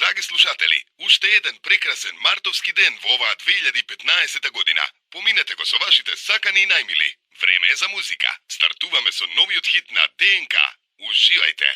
Dragi slušatelji, уште еден прекрасен мартовски ден во оваа 2015 година. Поминете го со вашите сакани и најмили. Време е за музика. Стартуваме со новиот хит на ДНК. Уживајте!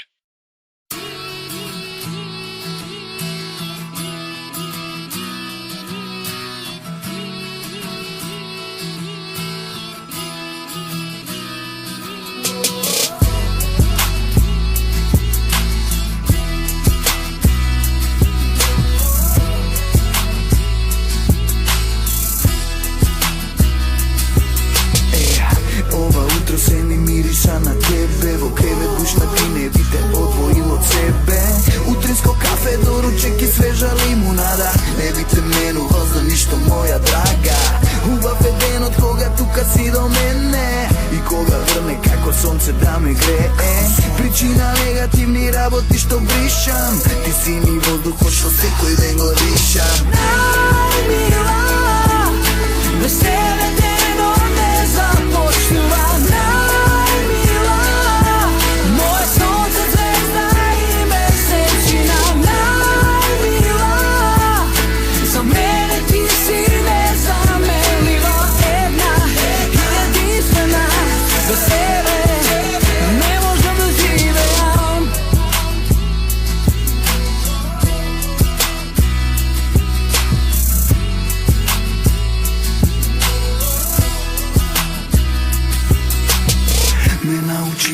Се ми мириша на тебе, во кревет душна ти не би те одвоил од себе. Утринско кафе, доручек и свежа лимунада, не би те менувал за ништо, моја драга. Убав е денот кога тука си до мене и кога врне како сонце да ме грее. Причина негативни работи што бришам, ти си ми воздухот што секој ден го дишам. Најмила, без тебе денот не започнува.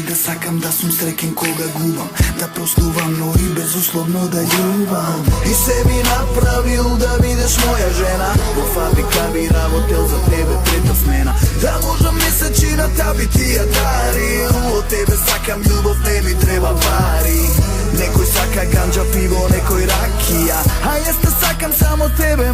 Да сакам да сум среќен кога губам, да простувам, но и безусловно да љубам. И се би направил да бидеш моја жена, во фабрика би работел за тебе трета смена. Да можам месечината би ти ја дарил, од тебе сакам љубов, не ми треба пари. Некој сака ганџа, пиво, некој ракија, а јас те сакам само тебе,